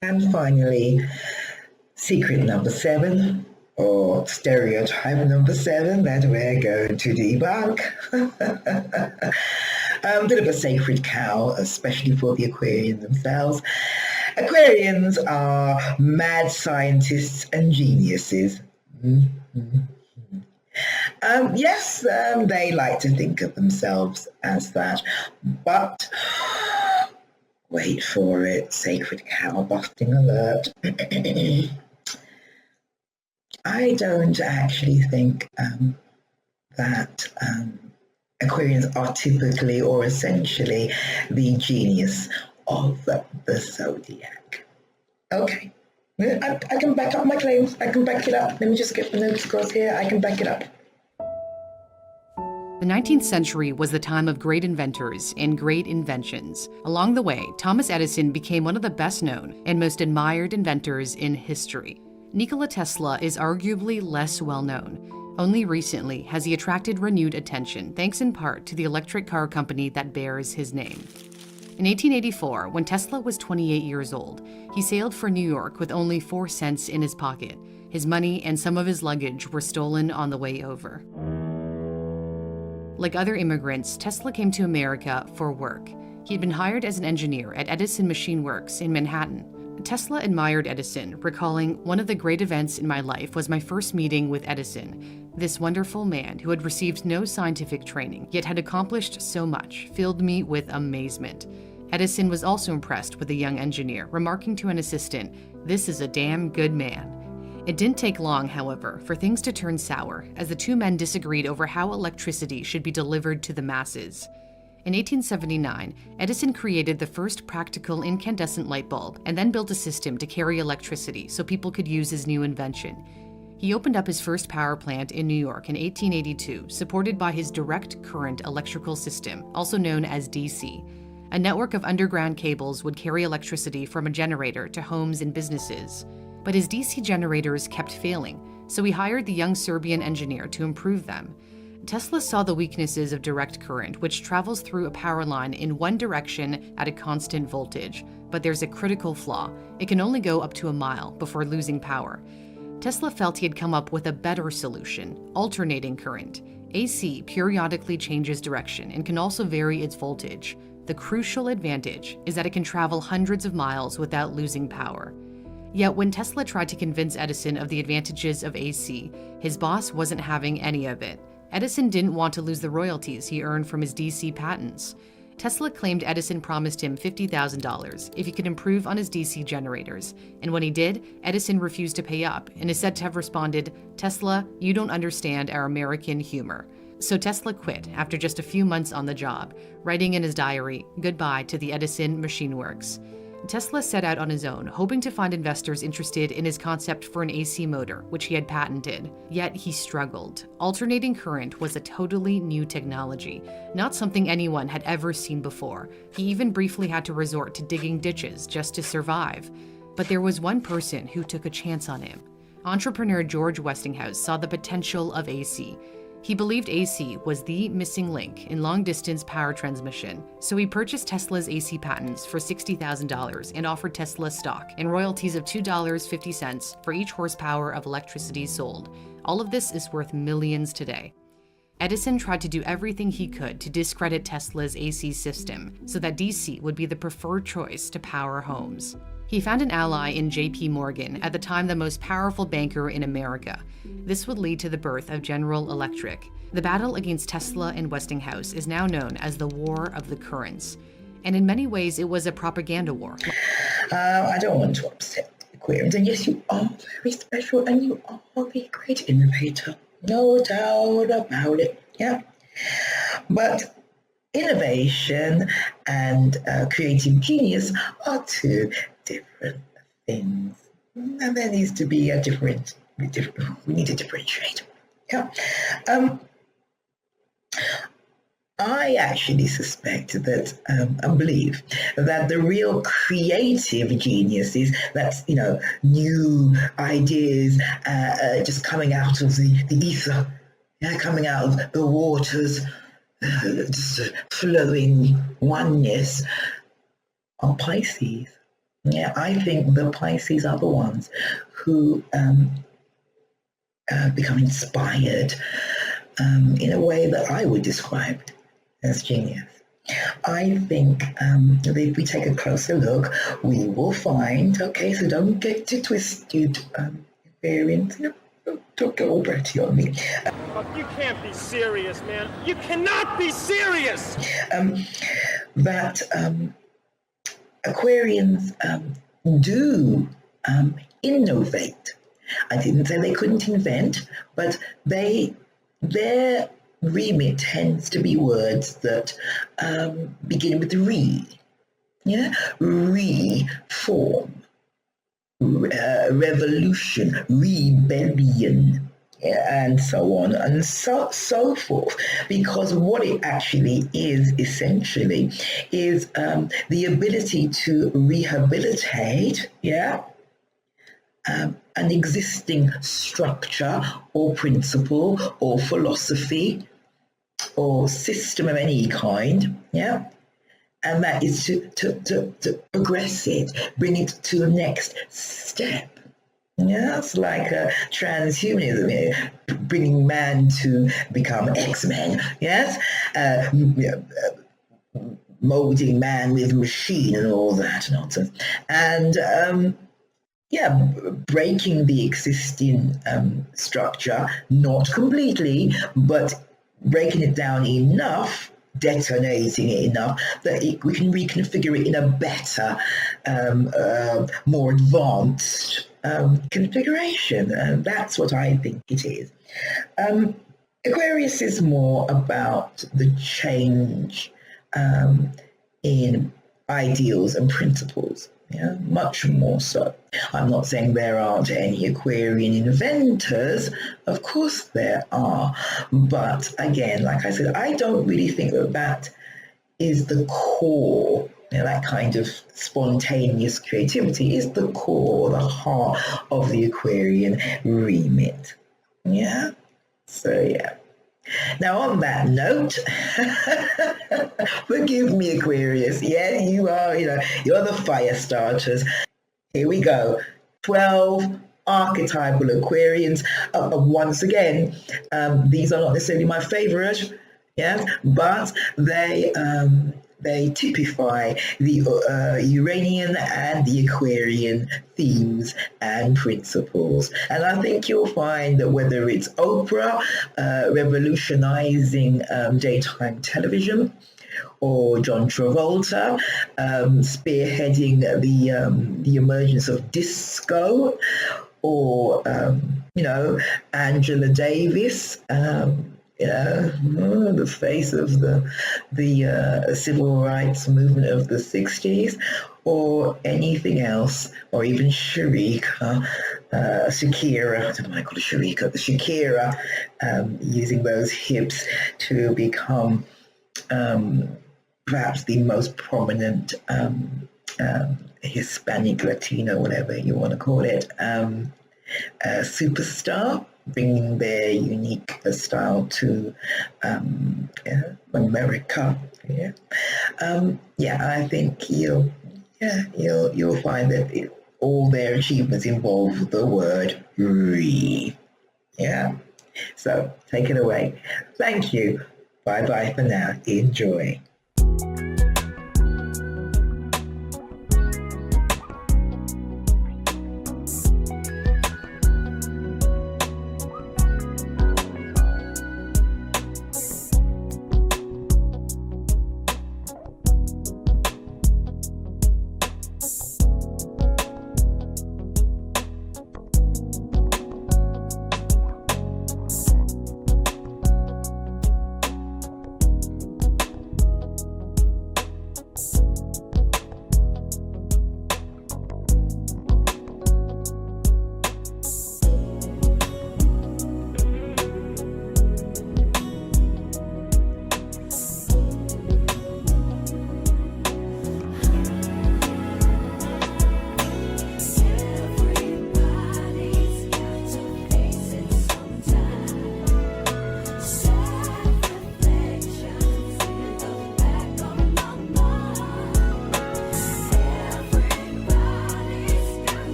And finally, secret number 7, or stereotype number 7 that we're going to debunk. A bit of a sacred cow, especially for the Aquarians themselves. Aquarians are mad scientists and geniuses. Mm-hmm. Yes, they like to think of themselves as that, but wait for it, sacred cow busting alert. I don't actually think that Aquarians are typically or essentially the genius of the zodiac. Okay. I can back up my claims. I can back it up. Let me just get the notes across here. I can back it up. The 19th century was the time of great inventors and great inventions. Along the way, Thomas Edison became one of the best known and most admired inventors in history. Nikola Tesla is arguably less well known. Only recently has he attracted renewed attention, thanks in part to the electric car company that bears his name. In 1884, when Tesla was 28 years old, he sailed for New York with only 4 cents in his pocket. His money and some of his luggage were stolen on the way over. Like other immigrants, Tesla came to America for work. He had been hired as an engineer at Edison Machine Works in Manhattan. Tesla admired Edison, recalling, "One of the great events in my life was my first meeting with Edison. This wonderful man, who had received no scientific training, yet had accomplished so much, filled me with amazement." Edison was also impressed with the young engineer, remarking to an assistant, "This is a damn good man." It didn't take long, however, for things to turn sour, as the two men disagreed over how electricity should be delivered to the masses. In 1879, Edison created the first practical incandescent light bulb and then built a system to carry electricity so people could use his new invention. He opened up his first power plant in New York in 1882, supported by his direct current electrical system, also known as DC. A network of underground cables would carry electricity from a generator to homes and businesses. But his DC generators kept failing, so he hired the young Serbian engineer to improve them. Tesla saw the weaknesses of direct current, which travels through a power line in one direction at a constant voltage. But there's a critical flaw. It can only go up to a mile before losing power. Tesla felt he had come up with a better solution: alternating current. AC periodically changes direction and can also vary its voltage. The crucial advantage is that it can travel hundreds of miles without losing power. Yet when Tesla tried to convince Edison of the advantages of AC, his boss wasn't having any of it. Edison didn't want to lose the royalties he earned from his DC patents. Tesla claimed Edison promised him $50,000 if he could improve on his DC generators, and when he did, Edison refused to pay up and is said to have responded, "Tesla, you don't understand our American humor." So Tesla quit after just a few months on the job, writing in his diary, "Goodbye to the Edison Machine Works." Tesla set out on his own, hoping to find investors interested in his concept for an AC motor, which he had patented. Yet he struggled. Alternating current was a totally new technology, not something anyone had ever seen before. He even briefly had to resort to digging ditches just to survive. But there was one person who took a chance on him. Entrepreneur George Westinghouse saw the potential of AC. He believed AC was the missing link in long-distance power transmission, so he purchased Tesla's AC patents for $60,000 and offered Tesla stock and royalties of $2.50 for each horsepower of electricity sold. All of this is worth millions today. Edison tried to do everything he could to discredit Tesla's AC system so that DC would be the preferred choice to power homes. He found an ally in J.P. Morgan, at the time the most powerful banker in America. This would lead to the birth of General Electric. The battle against Tesla and Westinghouse is now known as the War of the Currents. And in many ways, it was a propaganda war. I don't want to upset the Aquarians. And yes, you are very special and you are a great innovator. No doubt about it. Yeah. But innovation and creative genius are two different things. And there needs to be a different, we need to differentiate. Yeah. I actually suspect that, I believe that the real creative geniuses, that's, new ideas just coming out of the ether, coming out of the waters, just flowing oneness, are Pisces. Yeah, I think the Pisces are the ones who become inspired in a way that I would describe as genius. I think that if we take a closer look, we will find, okay, so don't get too twisted, Aquarians. Don't go all bratty on me. You can't be serious, man. You cannot be serious! That Aquarians do innovate. I didn't say they couldn't invent, but their remit tends to be words that begin with re. Yeah, reform, revolution, rebellion, and so on and so forth. Because what it actually is essentially is the ability to rehabilitate, an existing structure or principle or philosophy or system of any kind, and that is to progress it, bring it to the next step. Yeah, it's like transhumanism, bringing man to become X-Men, yes? Molding man with machine and all that nonsense. And breaking the existing structure, not completely, but breaking it down enough, detonating it enough that we can reconfigure it in a better, more advanced configuration. And that's what I think it is. Aquarius is more about the change in ideals and principles. Much more so. I'm not saying there aren't any Aquarian inventors. Of course there are. But again, like I said, I don't really think that is the core. That kind of spontaneous creativity is the core, the heart of the Aquarian remit. Yeah? So, yeah. Now, on that note, forgive me, Aquarius. Yeah, you are, you're the fire starters. Here we go. 12 archetypal Aquarians. Once again, these are not necessarily my favorite, but they typify the Uranian and the Aquarian themes and principles. And I think you'll find that whether it's Oprah revolutionizing daytime television, or John Travolta spearheading the emergence of disco, or Angela Davis, the face of the civil rights movement of the 60s, or anything else, or even Shakira, I don't know why I call it Shakira, using those hips to become perhaps the most prominent Hispanic, Latino, whatever you want to call it, superstar, bringing their unique style to America. I think you'll find that all their achievements involve the word re. So take it away. Thank you. Bye bye for now. Enjoy.